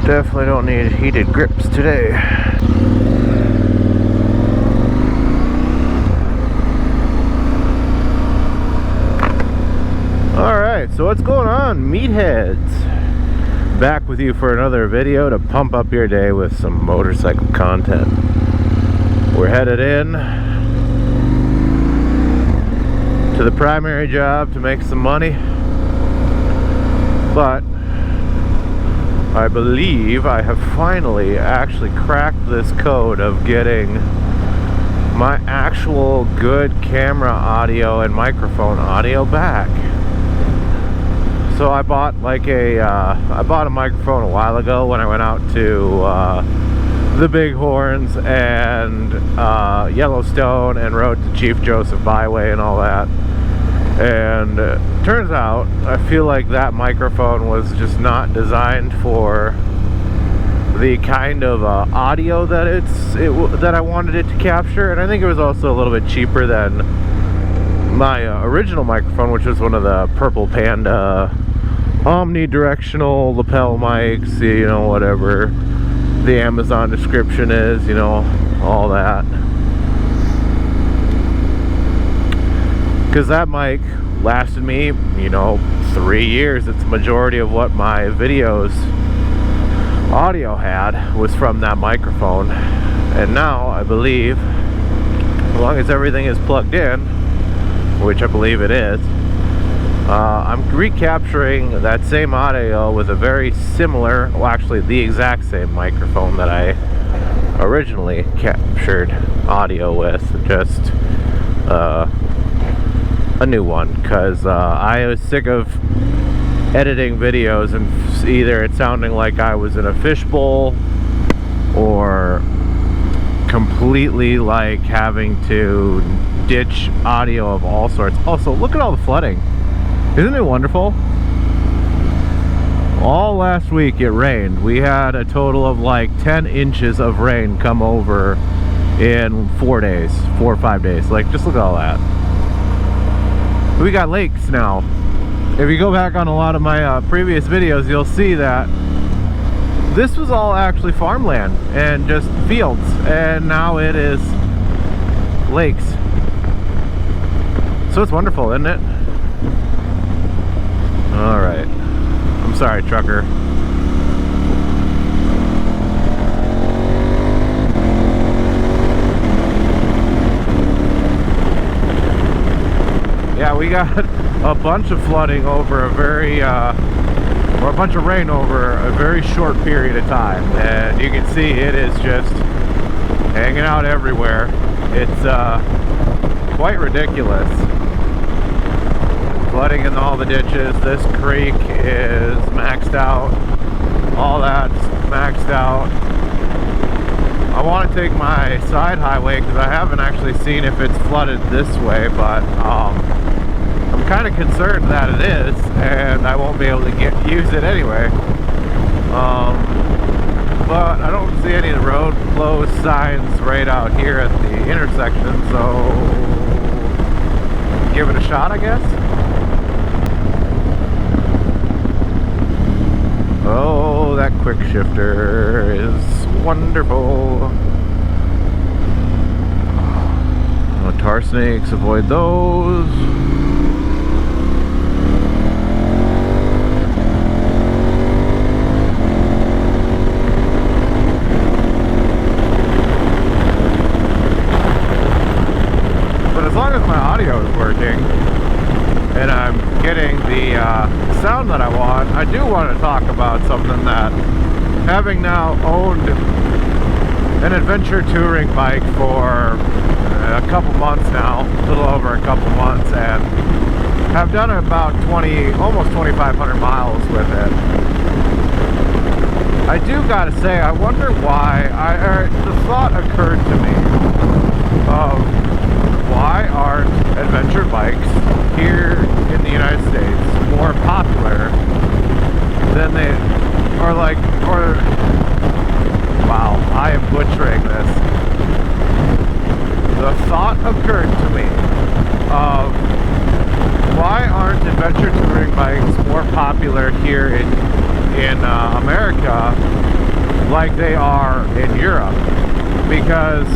Definitely don't need heated grips today. Alright, so what's going on, meatheads? Back with you for another video to pump up your day with some motorcycle content. We're headed in to the primary job to make some money, but I believe I have finally actually cracked this code of getting my actual good camera audio and microphone audio back. So I bought like I bought a microphone a while ago when I went out to the Bighorns and Yellowstone and rode the Chief Joseph Byway and all that. And turns out I feel like that microphone was just not designed for the kind of audio that that I wanted it to capture, and I think it was also a little bit cheaper than my original microphone, which was one of the Purple Panda omnidirectional lapel mics, you know, whatever the Amazon description is, you know, all that. Because that mic lasted me, you know, 3 years. It's the majority of what my videos audio had was from that microphone. And now I believe, as long as everything is plugged in, which I believe it is, I'm recapturing that same audio with a very similar, well actually the exact same microphone that I originally captured audio with, just a new one, because I was sick of editing videos and either it sounding like I was in a fishbowl or completely like having to ditch audio of all sorts. Also, look at all the flooding. Isn't it wonderful? All last week it rained. We had a total of like 10 inches of rain come over in 4 or 5 days. Like, just look at all that. We got lakes now. If you go back on a lot of my previous videos, you'll see that this was all actually farmland and just fields, and now it is lakes. So it's wonderful, isn't it? Alright. I'm sorry, trucker. Yeah, we got a bunch of flooding over a very, or a bunch of rain over a very short period of time. And you can see it is just hanging out everywhere. It's quite ridiculous. Flooding in all the ditches. This creek is maxed out. All that's maxed out. I want to take my side highway because I haven't actually seen if it's flooded this way, but I'm kind of concerned that it is, and I won't be able to use it anyway. But I don't see any road closed signs right out here at the intersection, so give it a shot, I guess. Oh, that quick shifter is wonderful. Oh, tar snakes, avoid those. But as long as my audio is working and I'm getting the sound that I want, I do want to talk about something that, having now owned an adventure touring bike for a couple months now, a little over a couple months, and have done about almost 2,500 miles with it. I do gotta say, I wonder why, the thought occurred to me of why aren't adventure bikes here in the United States more popular than they are, wow, I am butchering this. The thought occurred to me of why aren't adventure touring bikes more popular here in in America like they are in Europe, because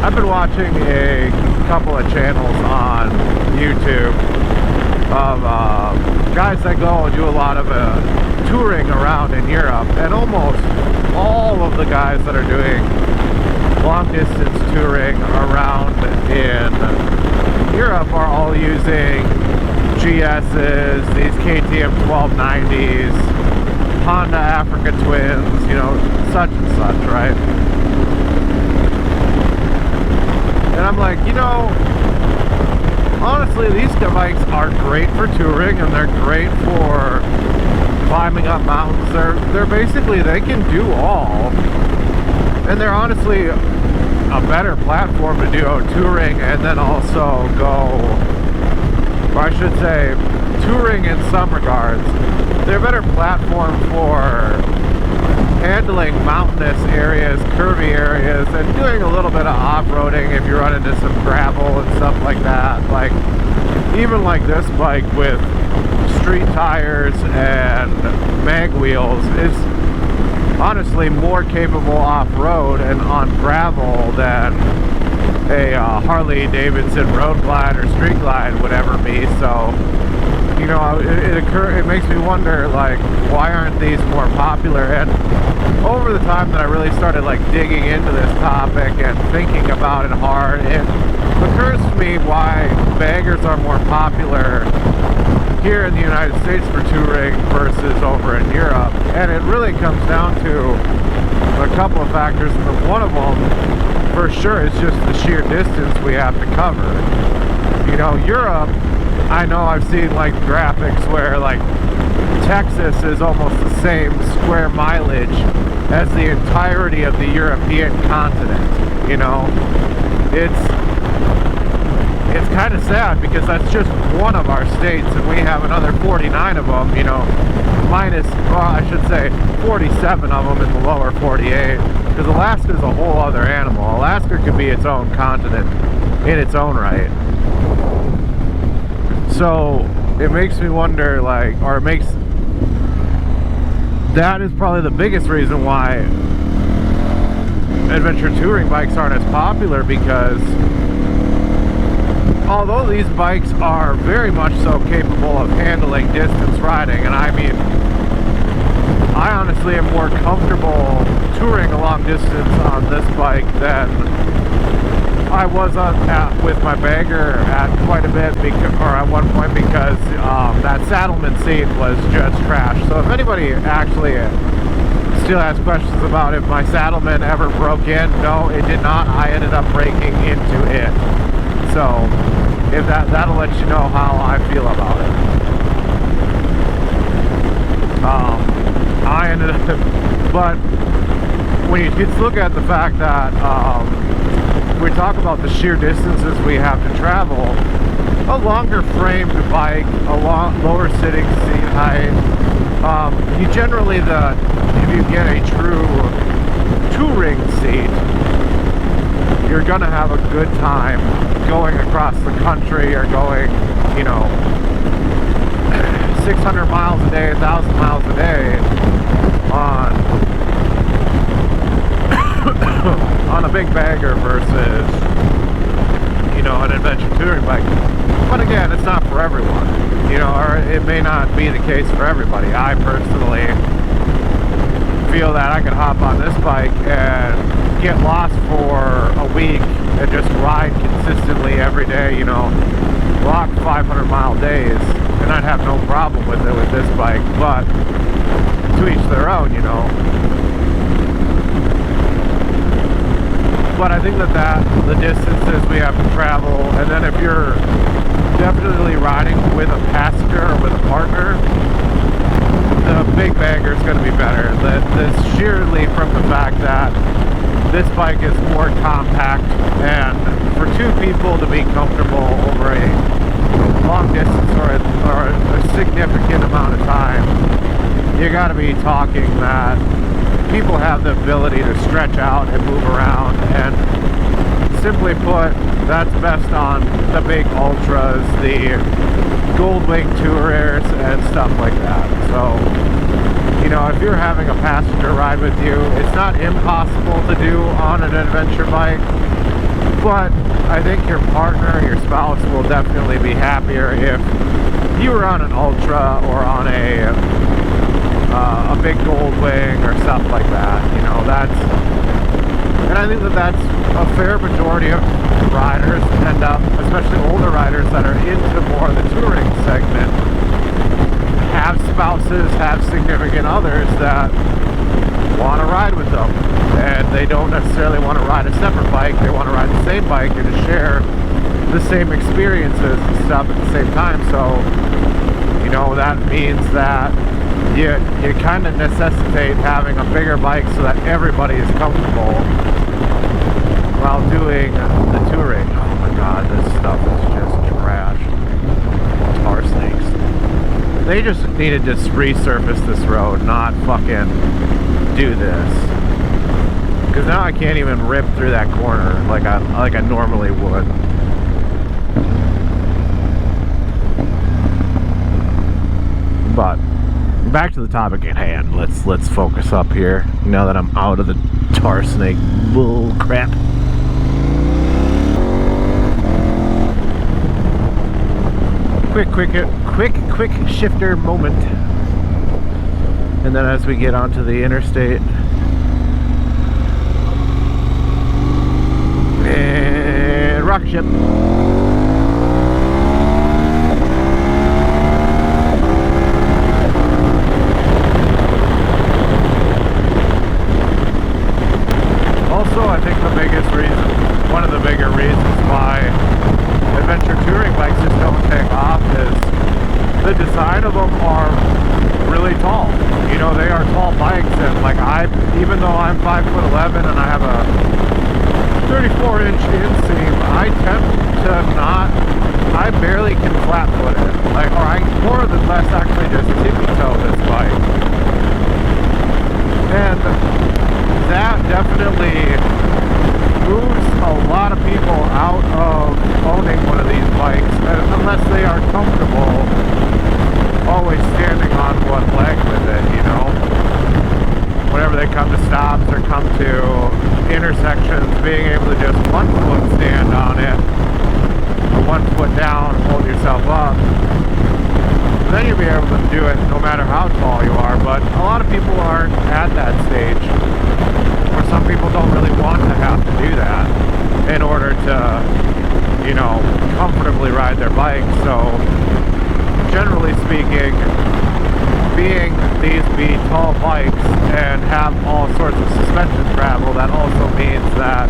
I've been watching a couple of channels on YouTube of guys that go and do a lot of touring around in Europe, and almost all of the guys that are doing long distance touring around in Europe are all using GS's, these KTM 1290s, Honda Africa Twins, you know, such and such, right? And I'm like, you know, honestly, these bikes are great for touring, and they're great for climbing up mountains. They're basically, they can do all, and they're honestly a better platform to do touring, and then also go, or I should say, touring in some regards. They're a better platform for handling mountainous areas, curvy areas, and doing a little bit of off-roading if you run into some gravel and stuff like that. Like, even like this bike with street tires and mag wheels is honestly more capable off-road and on gravel than a Harley Davidson road glide or street glide would ever be. So, you know, it makes me wonder, like, why aren't these more popular? And over the time that I really started like digging into this topic and thinking about it hard, it occurs to me why baggers are more popular here in the United States for touring versus over in Europe. And it really comes down to a couple of factors, and one of them for sure is just the sheer distance we have to cover. You know, Europe, I know I've seen like graphics where like Texas is almost the same square mileage as the entirety of the European continent. You know, it's kind of sad, because that's just one of our states, and we have another 49 of them, you know, minus, well, I should say 47 of them in the lower 48, because Alaska is a whole other animal. Alaska could be its own continent in its own right. So it makes me wonder, like, or it makes, that is probably the biggest reason why adventure touring bikes aren't as popular, because although these bikes are very much so capable of handling distance riding, and I mean, I honestly am more comfortable touring a long distance on this bike than I was with my bagger at quite a bit, or at one point, because that saddleman seat was just trash. So if anybody actually still has questions about if my saddleman ever broke in, no, it did not. I ended up breaking into it. So if that'll let you know how I feel about it. I ended up, but when you just look at the fact that we talk about the sheer distances we have to travel, a longer framed bike, a lower sitting seat height, you generally, if you get a true touring seat, you're gonna have a good time going across the country, or going, you know, 600 miles a day, 1,000 miles a day on a big bagger versus, you know, an adventure touring bike. But again, it's not for everyone, you know, or it may not be the case for everybody. I personally feel that I could hop on this bike and get lost for a week and just ride consistently every day, you know, rock 500-mile days, and I'd have no problem with it with this bike. But to each their own, you know. But I think that the distances we have to travel, and then if you're definitely riding with a passenger or with a partner, the big bagger is going to be better. This sheerly from the fact that this bike is more compact, and for two people to be comfortable over a long distance or a significant amount of time, you got to be talking that people have the ability to stretch out and move around, and simply put, that's best on the big ultras, the Goldwing Tourers and stuff like that. So you know, if you're having a passenger ride with you, it's not impossible to do on an adventure bike, but I think your partner, your spouse will definitely be happier if you were on an Ultra or on a big Goldwing or stuff like that. You know, and I think that's a fair majority of riders end up, especially older riders that are into more of the touring segment, have spouses, have significant others that want to ride with them, and they don't necessarily want to ride a separate bike. They want to ride the same bike and to share the same experiences and stuff at the same time. So, you know, that means that you kind of necessitate having a bigger bike so that everybody is comfortable while doing the touring. Oh my god, this stuff is just trash. Tar snakes. They just needed to resurface this road, not fucking do this. Because now I can't even rip through that corner like I normally would. But back to the topic at hand. Let's focus up here now that I'm out of the tar snake bull crap. Quick shifter moment. And then as we get onto the interstate, and rocket ship. Also, I think one of the bigger reasons why adventure touring bikes just don't take off is the design of them are really tall. You know, they are tall bikes, and like even though I'm 5'11" and I have a 34-inch inseam, I tend to I barely can flat foot it. Like, or I more than less actually just tippy toe this bike. And that definitely moves a lot of people out of owning one of these bikes, unless they are comfortable always standing on one leg with it, you know. Whenever they come to stops or come to intersections, being able to just 1 foot stand on it, or 1 foot down, hold yourself up, then you'll be able to do it no matter how tall you are. But a lot of people aren't at that stage, or some people don't really want to have to do that in order to, you know, comfortably ride their bike. So generally speaking, being these be tall bikes and have all sorts of suspension travel, that also means that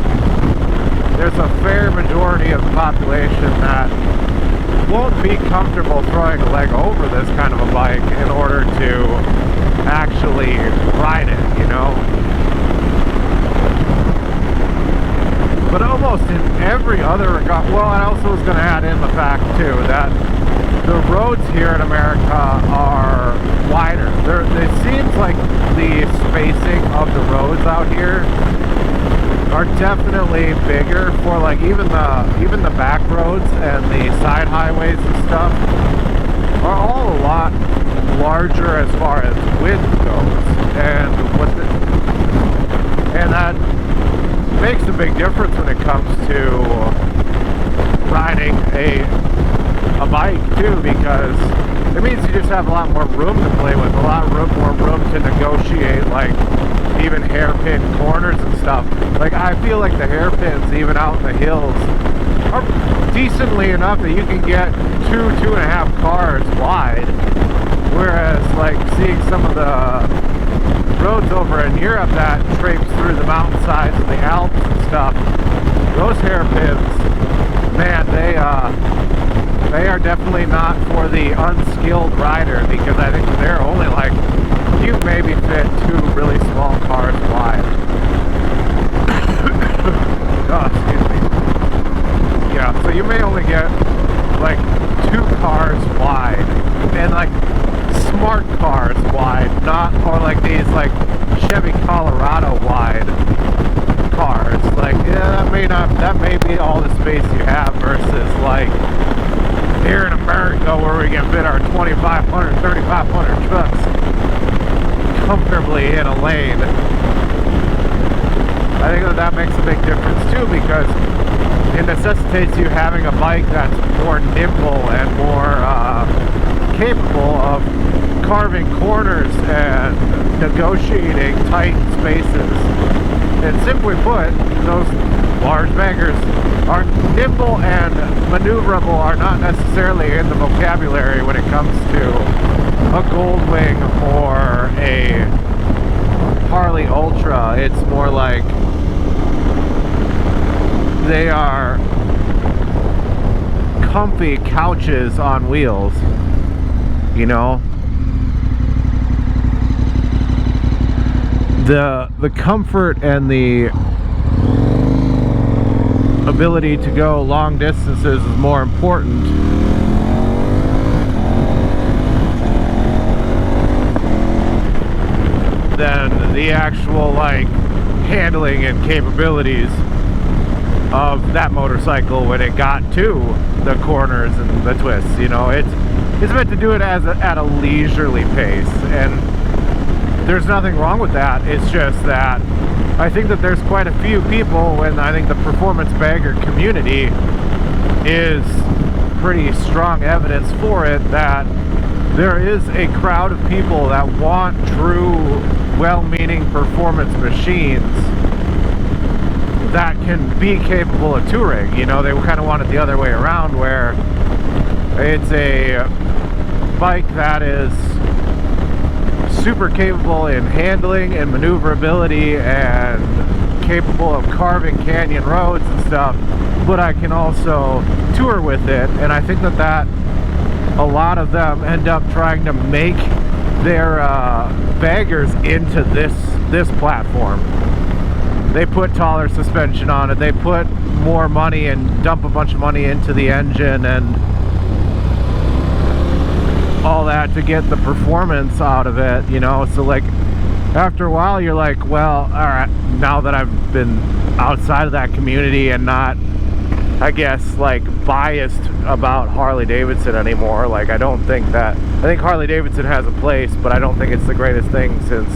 there's a fair majority of the population that won't be comfortable throwing a leg over this kind of a bike in order to actually ride it, you know. But almost in every other regard, well, I also was going to add in the fact too that the roads here in America are wider. It seems like the spacing of the roads out here are definitely bigger for like even the back roads and the side highways and stuff are all a lot larger as far as width goes, and that makes a big difference when it comes to riding a bike too, because it means you just have a lot more room to play with, a lot more room to negotiate, like even hairpin corners and stuff. Like I feel like the hairpins even out in the hills are decently enough that you can get 2.5 cars wide, whereas like seeing some of the roads over in Europe that traipse through the mountainsides and the Alps and stuff, those hairpins, man, they are definitely not for the unskilled rider, because I think they're only like, you maybe fit 2 really small cars wide. Oh, excuse me. Yeah, so you may only get like 2 cars wide, and like smart cars wide, not, or like these like Chevy Colorado wide cars. Like, yeah, that may be all the space you have, versus like here in America where we can fit our 2,500, 3,500 trucks comfortably in a lane. I think that makes a big difference too, because it necessitates you having a bike that's more nimble and more capable of carving corners and negotiating tight spaces. And simply put, those large baggers are nimble and maneuverable are not necessarily in the vocabulary when it comes to a Goldwing or a Harley Ultra. It's more like they are comfy couches on wheels, you know. The comfort and the ability to go long distances is more important than the actual like handling and capabilities of that motorcycle when it got to the corners and the twists. You know, it's meant to do it at a leisurely pace, and there's nothing wrong with that. It's just that I think that there's quite a few people, and I think the performance bagger community is pretty strong evidence for it, that there is a crowd of people that want true, well-meaning performance machines that can be capable of touring. You know, they kind of want it the other way around, where it's a bike that is super capable in handling and maneuverability and capable of carving canyon roads and stuff, but I can also tour with it. And I think that a lot of them end up trying to make their baggers into this platform. They put taller suspension on it, they put more money and dump a bunch of money into the engine and all that to get the performance out of it, you know. So like after a while you're like, well, all right, now that I've been outside of that community and not, I guess, like biased about Harley Davidson anymore, like I think Harley Davidson has a place, but I don't think it's the greatest thing since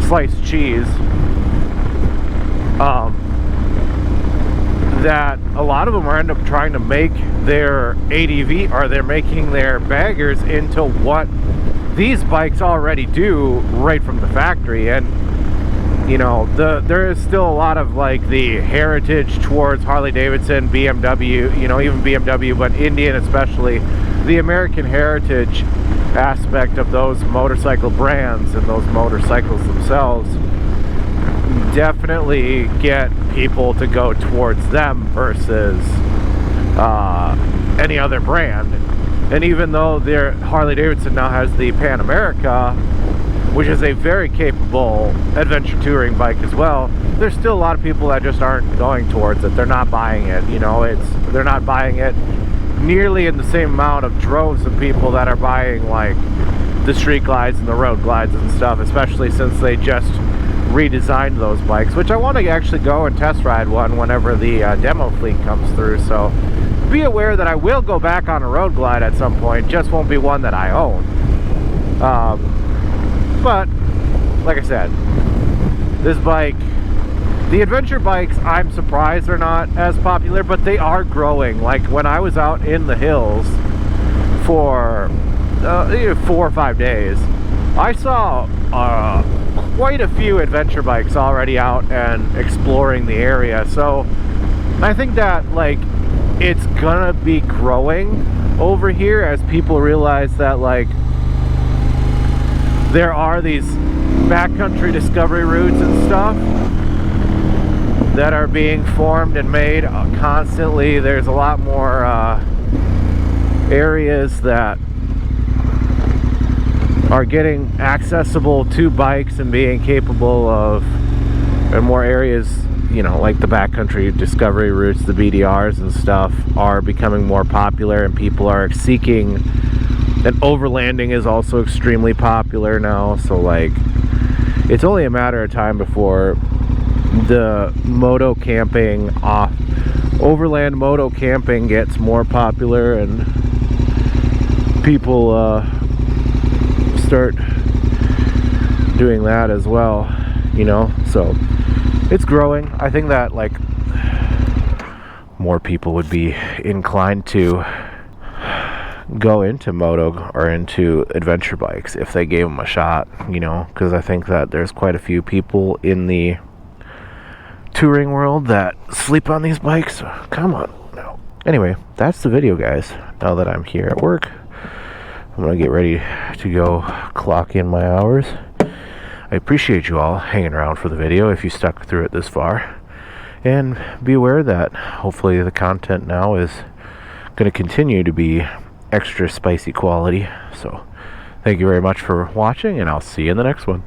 sliced cheese. That a lot of them end up trying to make their ADV, or they're making their baggers into what these bikes already do right from the factory. And you know, there is still a lot of like the heritage towards Harley Davidson, BMW, you know, even BMW, but Indian especially, the American heritage aspect of those motorcycle brands and those motorcycles themselves definitely get people to go towards them versus any other brand. And even though Harley Davidson now has the Pan America, which is a very capable adventure touring bike as well, there's still a lot of people that just aren't going towards it. They're not buying it, you know. They're not buying it nearly in the same amount of droves of people that are buying like the street glides and the road glides and stuff, especially since they just redesigned those bikes, which I want to actually go and test ride one whenever the demo fleet comes through. So be aware that I will go back on a road glide at some point, just won't be one that I own. But like I said, this bike, the adventure bikes, I'm surprised they're not as popular, but they are growing. Like when I was out in the hills for 4 or 5 days, I saw quite a few adventure bikes already out and exploring the area. So I think that like it's gonna be growing over here as people realize that like there are these backcountry discovery routes and stuff that are being formed and made constantly. There's a lot more areas that are getting accessible to bikes and being capable of, and more areas, you know, like the backcountry discovery routes, the BDRs and stuff, are becoming more popular, and people are seeking, and overlanding is also extremely popular now. So like it's only a matter of time before the moto camping, overland moto camping gets more popular and people start doing that as well, you know. So it's growing. I think that like more people would be inclined to go into moto or into adventure bikes if they gave them a shot, you know, because I think that there's quite a few people in the touring world that sleep on these bikes. Come on. No. Anyway, that's the video, guys. Now that I'm here at work, I'm gonna get ready to go clock in my hours. I appreciate you all hanging around for the video if you stuck through it this far, and be aware that hopefully the content now is going to continue to be extra spicy quality. So thank you very much for watching, and I'll see you in the next one.